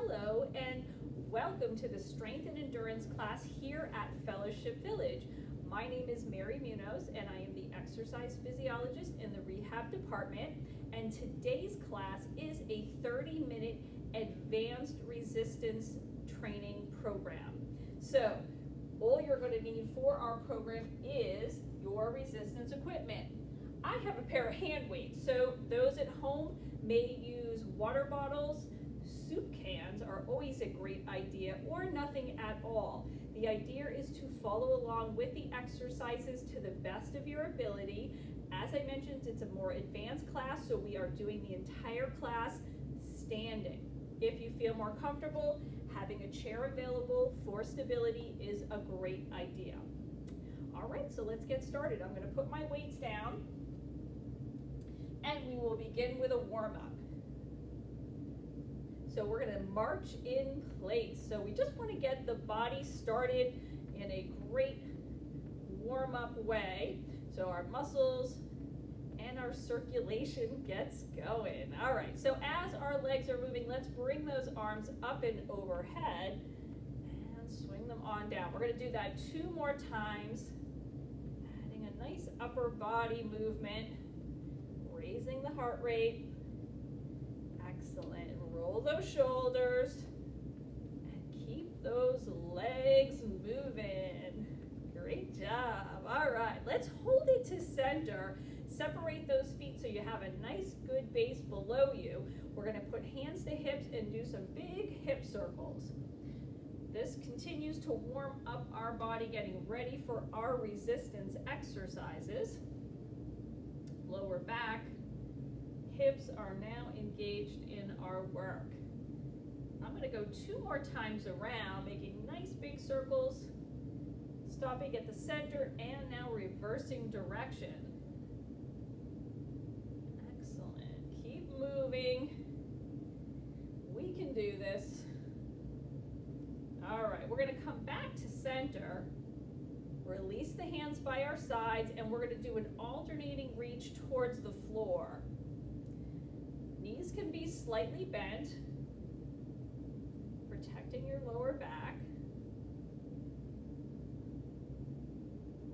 Hello and welcome to the Strength and Endurance class here at Fellowship Village. My name is Mary Munoz and I am the exercise physiologist in the rehab department, and today's class is a 30-minute advanced resistance training program. So all you're going to need for our program is your resistance equipment. I have a pair of hand weights, so those at home may use water bottles. Soup cans are always a great idea, or nothing at all. The idea is to follow along with the exercises to the best of your ability. As I mentioned, it's a more advanced class, so we are doing the entire class standing. If you feel more comfortable, having a chair available for stability is a great idea. All right, so let's get started. I'm going to put my weights down, and we will begin with a warm-up. So we're going to march in place. So we just want to get the body started in a great warm-up way, so our muscles and our circulation gets going. All right, so as our legs are moving, let's bring those arms up and overhead and swing them on down. We're going to do that 2 more times, adding a nice upper body movement, raising the heart rate. Excellent. Roll those shoulders and keep those legs moving. Great job. All right, let's hold it to center. Separate those feet so you have a nice good base below you. We're going to put hands to hips and do some big hip circles. This continues to warm up our body, getting ready for our resistance exercises. Lower back. Hips are now engaged in our work. I'm going to go 2 more times around, making nice big circles, stopping at the center, and now reversing direction. Excellent. Keep moving. We can do this. All right, we're going to come back to center, release the hands by our sides, and we're going to do an alternating reach towards the floor. Knees can be slightly bent, protecting your lower back.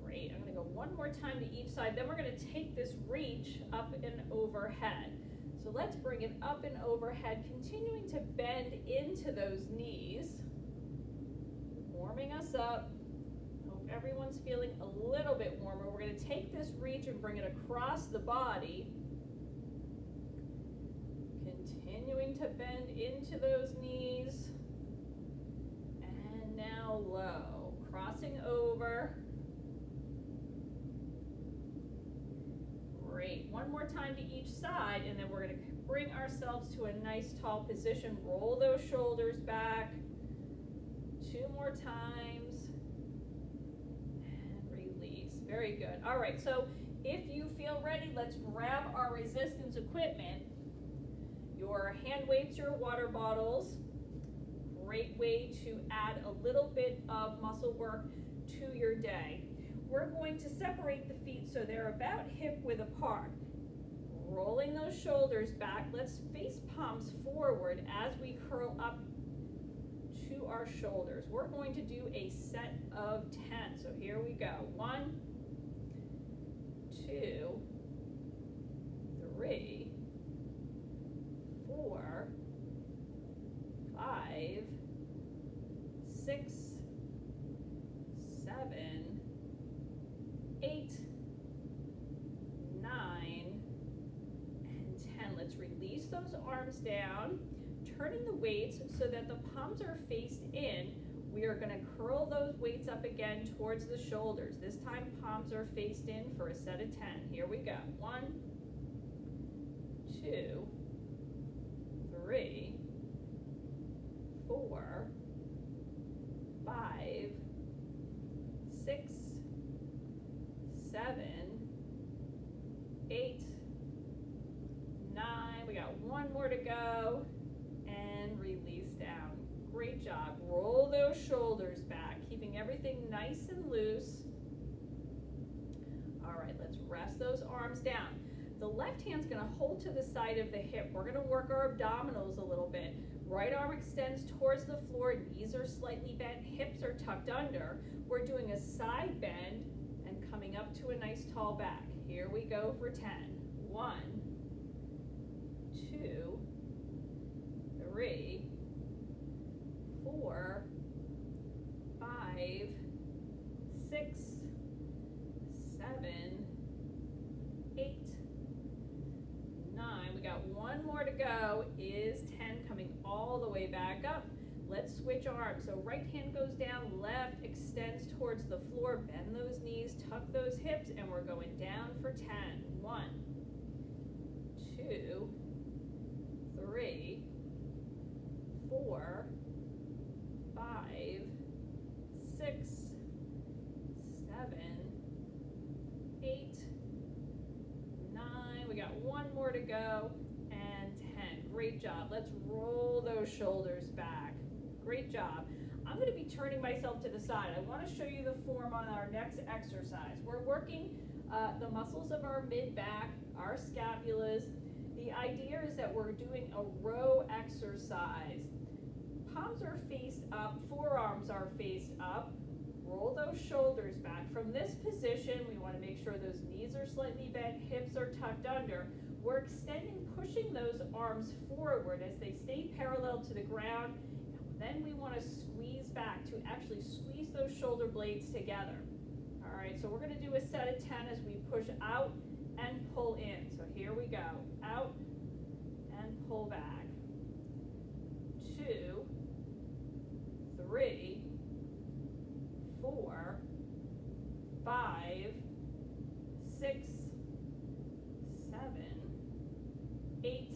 Great, I'm going to go 1 more time to each side, then we're going to take this reach up and overhead. So let's bring it up and overhead, continuing to bend into those knees, warming us up. Hope everyone's feeling a little bit warmer. We're going to take this reach and bring it across the body. Continuing to bend into those knees, and now low, crossing over. Great, 1 more time to each side, and then we're going to bring ourselves to a nice tall position. Roll those shoulders back, 2 more times, and release. Very good. All right, so if you feel ready, let's grab our resistance equipment. Your hand weights, your water bottles, great way to add a little bit of muscle work to your day. We're going to separate the feet so they're about hip width apart. Rolling those shoulders back, let's face palms forward as we curl up to our shoulders. We're going to do a set of 10, so here we go. 1, 2, 3, 4, 5, 6, 7, 8, 9, and 10. Let's release those arms down, turning the weights so that the palms are faced in. We are going to curl those weights up again towards the shoulders. This time palms are faced in for a set of 10. Here we go. 1, 2, 3, 4, 5, 6, 7, 8, 9. We got 1 more to go, and release down. Great job. Roll those shoulders back, keeping everything nice and loose. All right, let's rest those arms down. The left hand's going to hold to the side of the hip. We're going to work our abdominals a little bit. Right arm extends towards the floor, knees are slightly bent, hips are tucked under. We're doing a side bend and coming up to a nice tall back. Here we go for 10. 1, 2, 3, 4, 5, 6, 7, 8, 9. We got one more to go, is 10, coming all the way back up. Let's switch arms. So right hand goes down, left extends towards the floor, bend those knees, tuck those hips, and we're going down for 10. 1, 2, 3, 4, 5, 6, 7, 8, 9. We got one more to go, and 10. Great job. Let's roll those shoulders back. Great job. I'm going to be turning myself to the side. I want to show you the form on our next exercise. We're working the muscles of our mid-back, our scapulas. The idea is that we're doing a row exercise. Palms are faced up, forearms are faced up. Roll those shoulders back. From this position, we want to make sure those knees are slightly bent, hips are tucked under. We're extending, pushing those arms forward as they stay parallel to the ground. Then we want to squeeze back to actually squeeze those shoulder blades together. All right, so we're going to do a set of 10 as we push out and pull in. So here we go. Out and pull back. 2, 3, 4, 5, 6, 7, 8,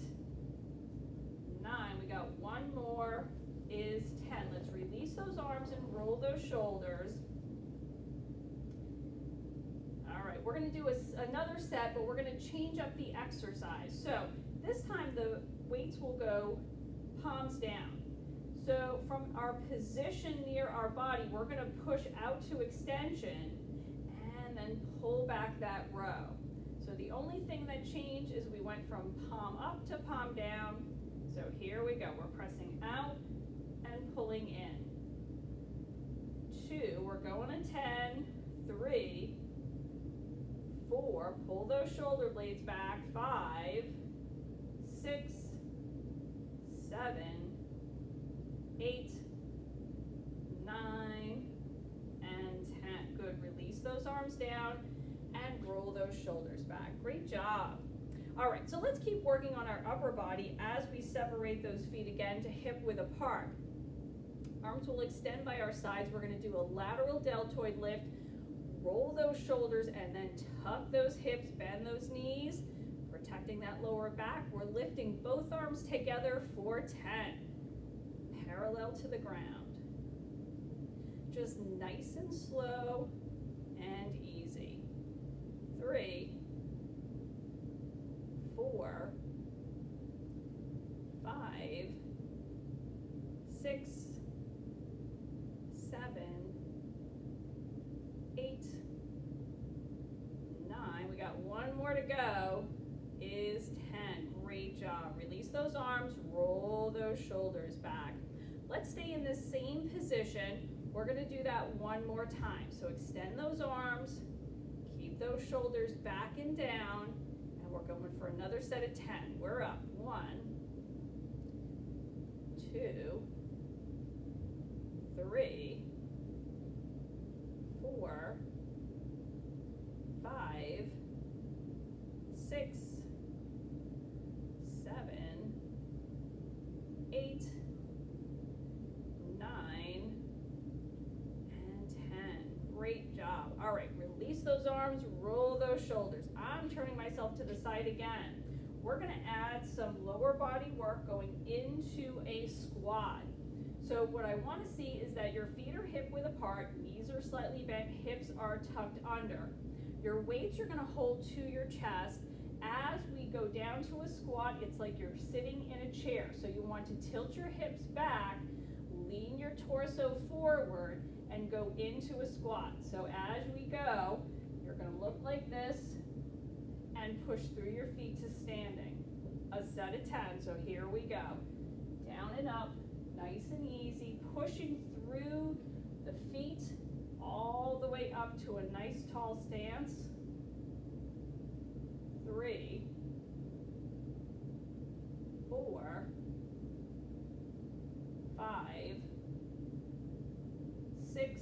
9. We got one more, is 10. Let's release those arms and roll those shoulders. All right, we're going to do another set, but we're going to change up the exercise. So this time the weights will go palms down. So from our position near our body, we're going to push out to extension and then pull back that row. So the only thing that changed is we went from palm up to palm down. So here we go. We're pressing out and pulling in. 2, we're going to 10, 3, 4, pull those shoulder blades back, 5, 6, 7, 8, 9, and 10. Good, release those arms down and roll those shoulders back. Great job. All right, so let's keep working on our upper body as we separate those feet again to hip width apart. Arms will extend by our sides. We're going to do a lateral deltoid lift. Roll those shoulders and then tuck those hips, bend those knees, protecting that lower back. We're lifting both arms together for 10, parallel to the ground. Just nice and slow and easy. 3, 4, 5, 6, 7, 8, 9. We got one more to go, is 10. Great job. Release those arms, roll those shoulders back. Let's stay in this same position. We're going to do that one more time. So extend those arms, keep those shoulders back and down, and we're going for another set of 10. We're up. 1, 2, 3, 4, 5, 6, 7, 8, 9, and 10. Great job. All right, release those arms, roll those shoulders. I'm turning myself to the side again. We're going to add some lower body work going into a squat. So what I want to see is that your feet are hip width apart, knees are slightly bent, hips are tucked under. Your weights you're going to hold to your chest. As we go down to a squat, it's like you're sitting in a chair. So you want to tilt your hips back, lean your torso forward, and go into a squat. So as we go, you're going to look like this and push through your feet to standing. A set of 10. So here we go. down and up, nice and easy, pushing through the feet all the way up to a nice tall stance. 3, 4, 5, 6,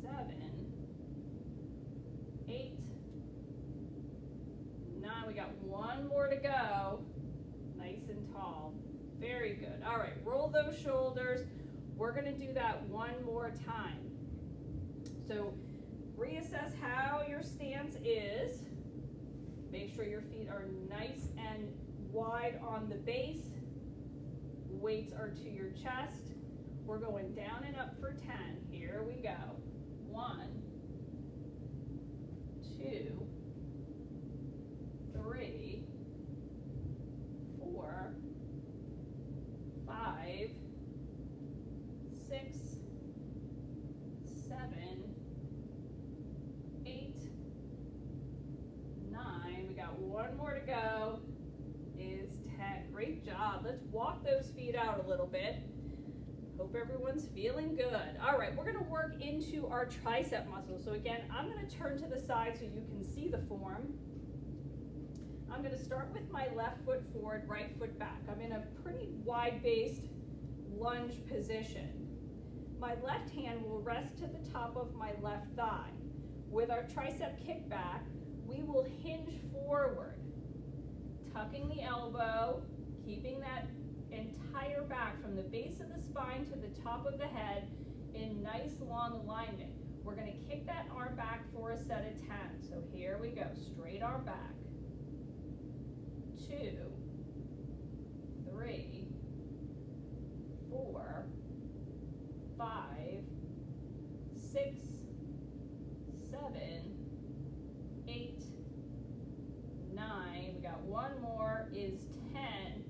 7, 8, 9. We got one more to go. Nice and tall. Very good. All right, roll those shoulders. We're going to do that one more time. So reassess how your stance is. Make sure your feet are nice and wide on the base. Weights are to your chest. We're going down and up for 10. Here we go. 1, 2, 3, 4, 5, 6, 7, 8, 9. We got one more to go. Is 10. Great job. Let's walk those feet out a little bit. Hope everyone's feeling good. All right, we're going to work into our tricep muscles. So again, I'm going to turn to the side so you can see the form. I'm going to start with my left foot forward, right foot back. I'm in a pretty wide-based lunge position. My left hand will rest to the top of my left thigh. With our tricep kickback, we will hinge forward, tucking the elbow, keeping that entire back from the base of the spine to the top of the head in nice long alignment. We're going to kick that arm back for a set of 10. So here we go, straight arm back. 2, 3, 4, 5, 6, 7, 8, 9. We got one more, is 10.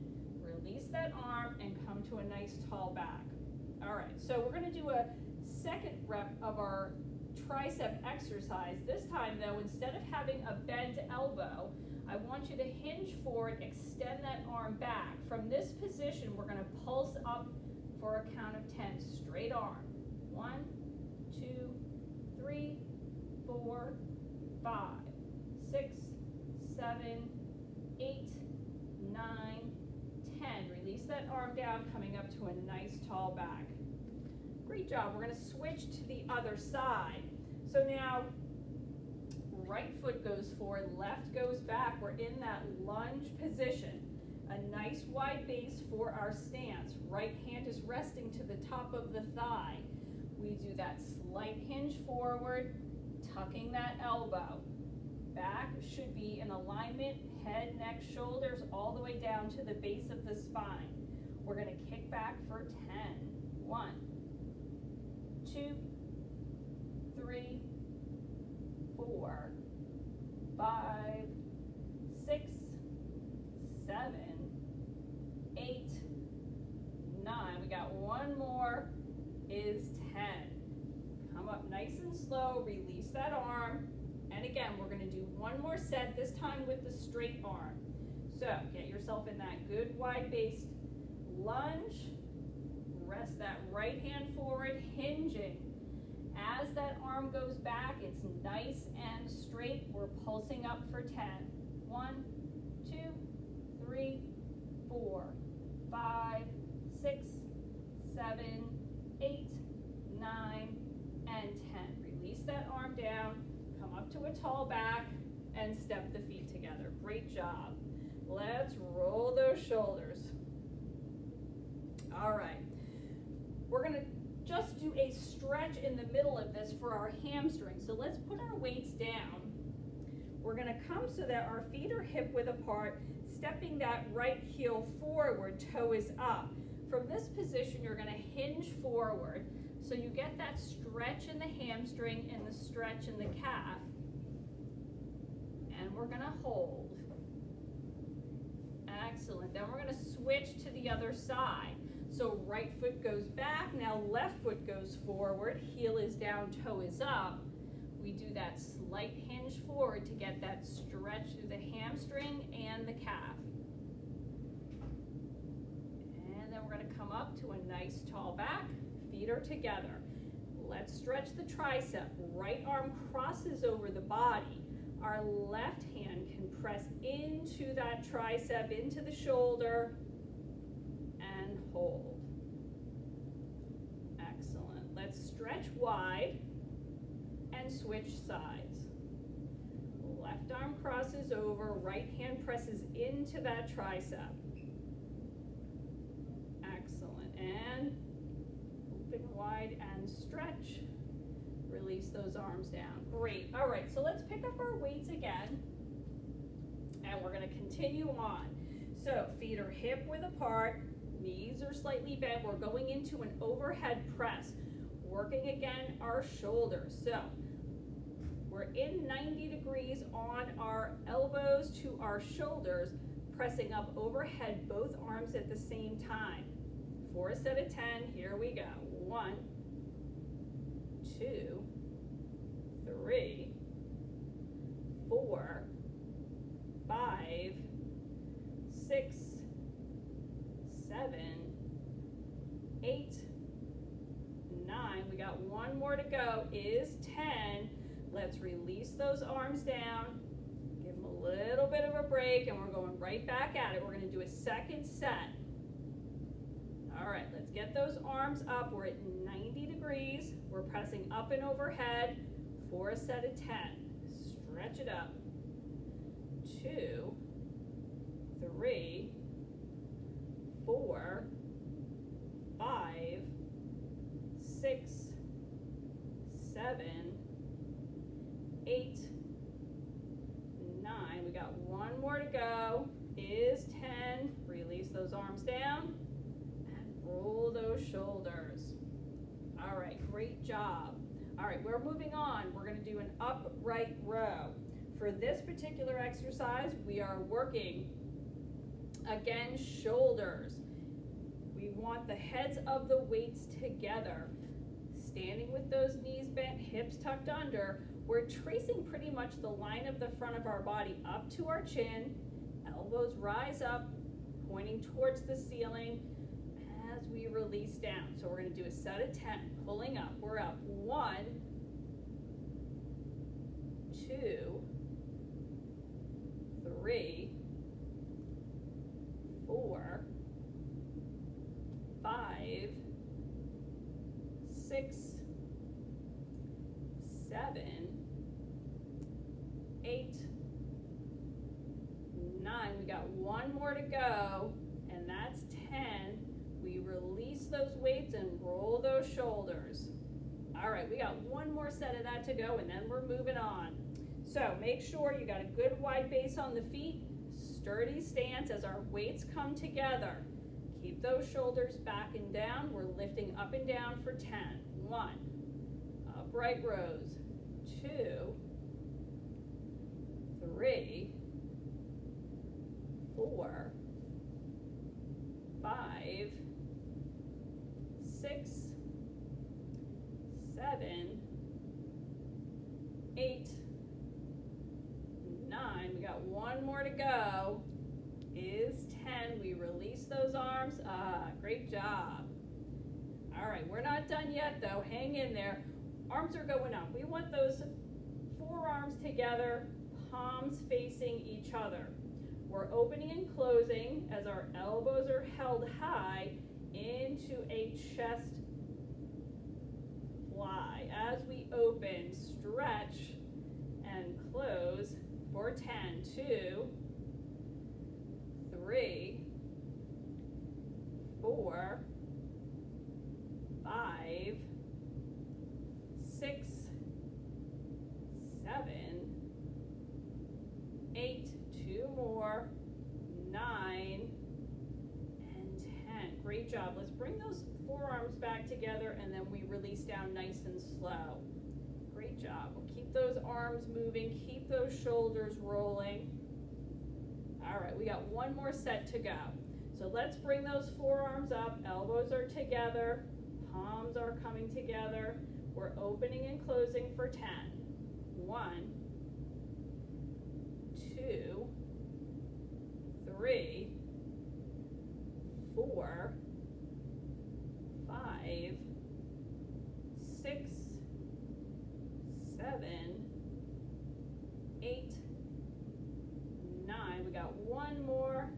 Release that arm and come to a nice tall back. All right, so we're going to do a second rep of our tricep exercise. This time though, instead of having a bent elbow, I want you to hinge forward, extend that arm back. From this position, we're going to pulse up for a count of 10. Straight arm. 1, 2, 3, 4, 5, 6, 7, 8, 9, 10. Release that arm down, coming up to a nice tall back. Great job. We're going to switch to the other side. So now, right foot goes forward, left goes back. We're in that lunge position. A nice wide base for our stance. Right hand is resting to the top of the thigh. We do that slight hinge forward, tucking that elbow. Back should be in alignment, head, neck, shoulders, all the way down to the base of the spine. We're going to kick back for 10. 1, 2, 3, 4, 5, 6, 7, 8, 9. We got one more, is 10. Come up nice and slow, release that arm. And again, we're going to do one more set, this time with the straight arm. So get yourself in that good wide-based lunge. Rest that right hand forward, hinging. As that arm goes back, it's nice and straight. We're pulsing up for 10. 1, 2, 3, 4, 5, 6, 7, 8, 9, and 10. Release that arm down. Come up to a tall back and step the feet together. Great job. Let's roll those shoulders. All right. We're going to just do a stretch in the middle of this for our hamstring. So let's put our weights down. We're going to come so that our feet are hip width apart, stepping that right heel forward, toe is up. From this position, you're going to hinge forward. So you get that stretch in the hamstring and the stretch in the calf. And we're going to hold. Excellent. Then we're going to switch to the other side. So right foot goes back, now left foot goes forward, heel is down, toe is up. We do that slight hinge forward to get that stretch through the hamstring and the calf. up to a nice tall back. Feet are together. Let's stretch the tricep. Right arm crosses over the body. Our left hand can press into that tricep, into the shoulder, and hold. Excellent. Let's stretch wide and switch sides. Left arm crosses over, right hand presses into that tricep. Excellent. And open wide and stretch. Release those arms down. Great. All right, so let's pick up our weights again. And we're going to continue on. So feet are hip width apart, knees are slightly bent. We're going into an overhead press. Working again our shoulders. So we're in 90 degrees on our elbows to our shoulders, pressing up overhead, both arms at the same time. For a set of 10, here we go. 1, 2, 3, 4, 5, 6, 7, 8, 9. We got one more to go, is 10. Let's release those arms down, give them a little bit of a break, and we're going right back at it. We're going to do a second set. All right, let's get those arms up. We're at 90 degrees. We're pressing up and overhead for a set of 10. Stretch it up. 2, 3, 4, 5, 6, 7, 8, 9. We got one more to go. Is 10. Release those arms down and roll those shoulders. All right, great job. All right, we're moving on. We're going to do an upright row. For this particular exercise, we are working, again, shoulders. We want the heads of the weights together. Standing with those knees bent, hips tucked under, we're tracing pretty much the line of the front of our body up to our chin. Elbows rise up, pointing towards the ceiling as we release down. So we're going to do a set of 10, pulling up. We're up. 1, 2, 3, 4, 5, 6, 7, 8, 9. We got one more to go, and that's 10. We release those weights and roll those shoulders. All right, we got one more set of that to go, and then we're moving on. So make sure you got a good wide base on the feet, sturdy stance as our weights come together. Keep those shoulders back and down. We're lifting up and down for 10. 1, upright rows. 2, 3, 4, 5, 6, 7, 8, 9. We got one more to go. Is 10. We release those arms. Great job. All right, we're not done yet though. Hang in there. Arms are going up. We want those forearms together, palms facing each other. We're opening and closing as our elbows are held high into a chest fly. As we open, stretch and close for 10. 2, 3, 4, 5, 6, 7, 8, 2 more, 9, and 10. Great job. Let's bring those forearms back together, and then we release down nice and slow. Great job. We'll keep those arms moving, keep those shoulders rolling. All right, we got one more set to go. So let's bring those forearms up, elbows are together, palms are coming together. We're opening and closing for 10. 1, 2, 3, 4, 5, 6, 7, 8, 9. We got one more.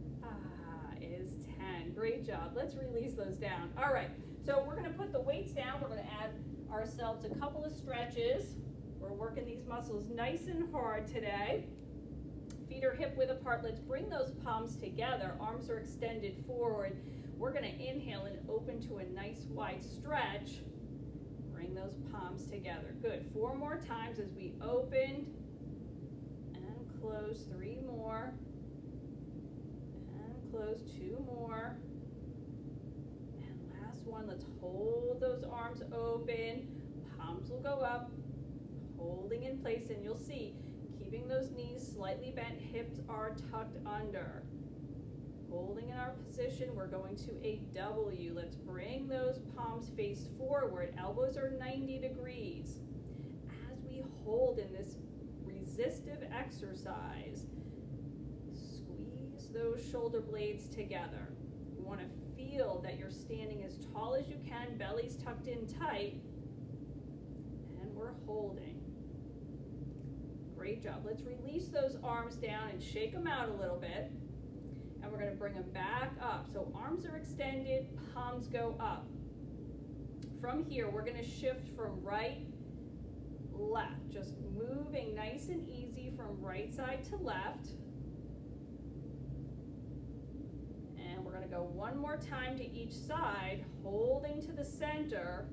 Is 10. Great job. Let's release those down. All right. So we're going to put the weights down. We're going to add ourselves a couple of stretches. We're working these muscles nice and hard today. Feet are hip width apart. Let's bring those palms together. Arms are extended forward. We're going to inhale and open to a nice wide stretch. Bring those palms together. Good. 4 more times as we open and close. 3 more. And close. 2 more. And last one. Let's hold those arms open. Palms will go up. Holding in place, and you'll see, keeping those knees slightly bent, hips are tucked under. Holding in our position, we're going to a W. Let's bring those palms face forward. Elbows are 90 degrees. As we hold in this resistive exercise, squeeze those shoulder blades together. You want to feel that you're standing as tall as you can, belly's tucked in tight, and we're holding. Great job. Let's release those arms down and shake them out a little bit. And we're going to bring them back up. So arms are extended, palms go up. From here, we're going to shift from right, left. Just moving nice and easy from right side to left. And we're going to go one more time to each side, holding to the center.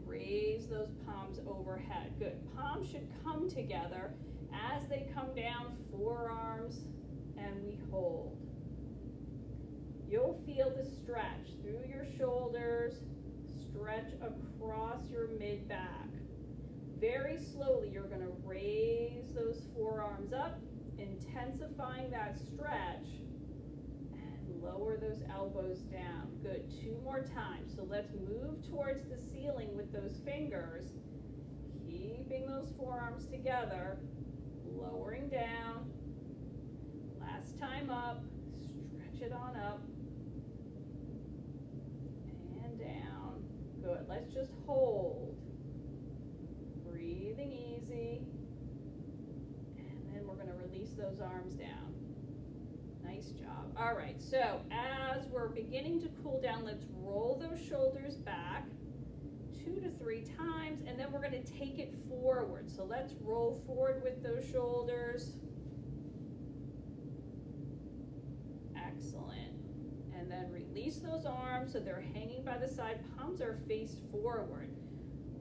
Raise those palms overhead. Good. Palms should come together. As they come down, forearms, and we hold. You'll feel the stretch through your shoulders, stretch across your mid-back. Very slowly, you're going to raise those forearms up, intensifying that stretch, and lower those elbows down. Good. 2 more times. So let's move towards the ceiling with those fingers, keeping those forearms together, lowering down. Last time up, stretch it on up and down. Good. Let's just hold. Breathing easy. And then we're going to release those arms down. Nice job. All right, so as we're beginning to cool down, let's roll those shoulders back 2 to 3 times, and then we're going to take it forward. So let's roll forward with those shoulders. Excellent. And then release those arms so they're hanging by the side. Palms are faced forward.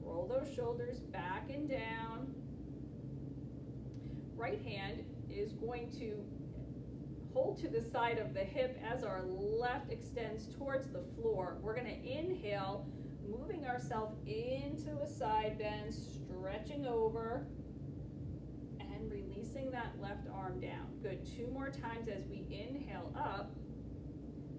Roll those shoulders back and down. Right hand is going to hold to the side of the hip as our left extends towards the floor. We're going to inhale, moving ourselves into a side bend, stretching over, and releasing that left arm down. Good. 2 more times as we inhale up,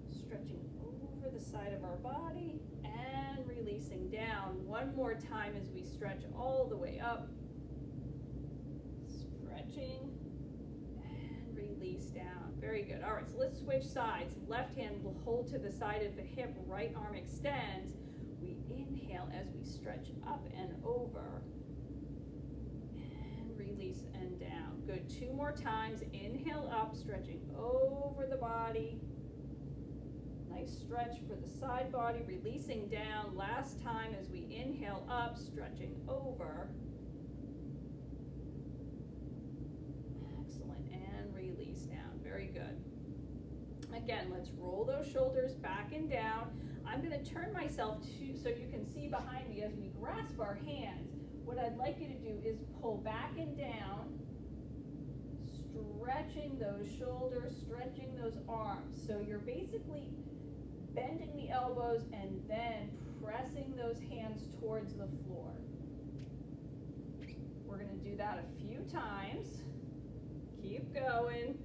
stretching over the side of our body, and releasing down. 1 more time as we stretch all the way up, stretching, release down. Very good. All right, so let's switch sides. Left hand will hold to the side of the hip, right arm extends. We inhale as we stretch up and over. And release and down. Good. 2 more times. Inhale up, stretching over the body. Nice stretch for the side body, releasing down. Last time as we inhale up, stretching over. Release down. Very good. Again, let's roll those shoulders back and down. I'm going to turn myself to so you can see behind me as we grasp our hands. What I'd like you to do is pull back and down, stretching those shoulders, stretching those arms. So you're basically bending the elbows and then pressing those hands towards the floor. We're going to do that a few times. Keep going.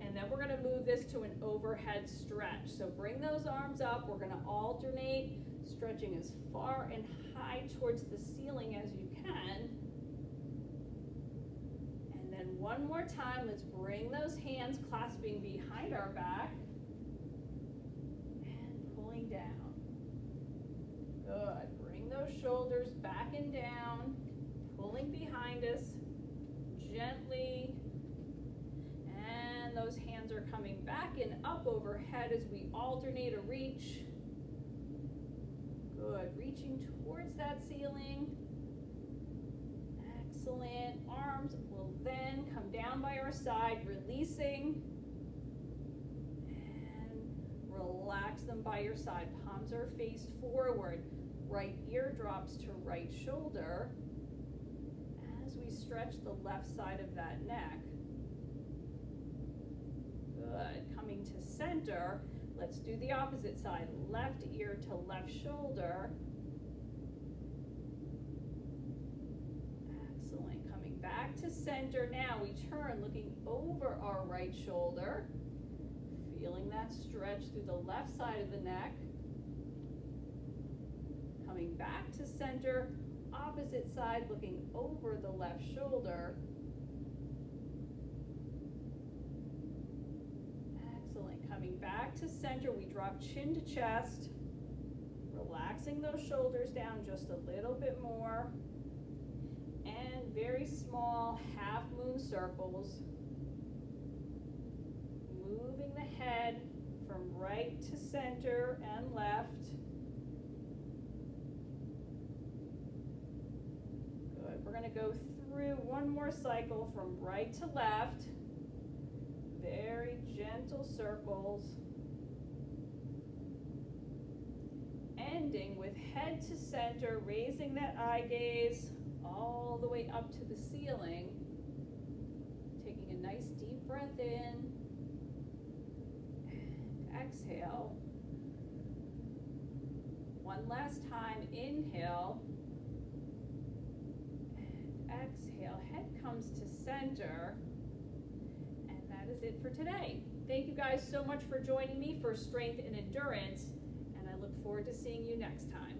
And then we're going to move this to an overhead stretch. So bring those arms up. We're going to alternate, stretching as far and high towards the ceiling as you can. And then one more time, let's bring those hands clasping behind our back and pulling down. and down, pulling behind us gently. And those hands are coming back and up overhead as we alternate a reach. Good, reaching towards that ceiling. Excellent. Arms will then come down by our side, releasing. And relax them by your side. Palms are faced forward. Right ear drops to right shoulder as we stretch the left side of that neck. Good. Coming to center. Let's do the opposite side. Left ear to left shoulder. Excellent. Coming back to center. Now we turn, looking over our right shoulder. Feeling that stretch through the left side of the neck. Coming back to center. Opposite side, looking over the left shoulder. Coming back to center, we drop chin to chest, relaxing those shoulders down just a little bit more, and very small half moon circles, moving the head from right to center and left. Good, we're going to go through one more cycle from right to left. Very gentle circles, ending with head to center, raising that eye gaze all the way up to the ceiling, taking a nice deep breath in, and exhale. One last time, inhale, and exhale. Head comes to center. That is it for today. Thank you guys so much for joining me for strength and endurance, and I look forward to seeing you next time.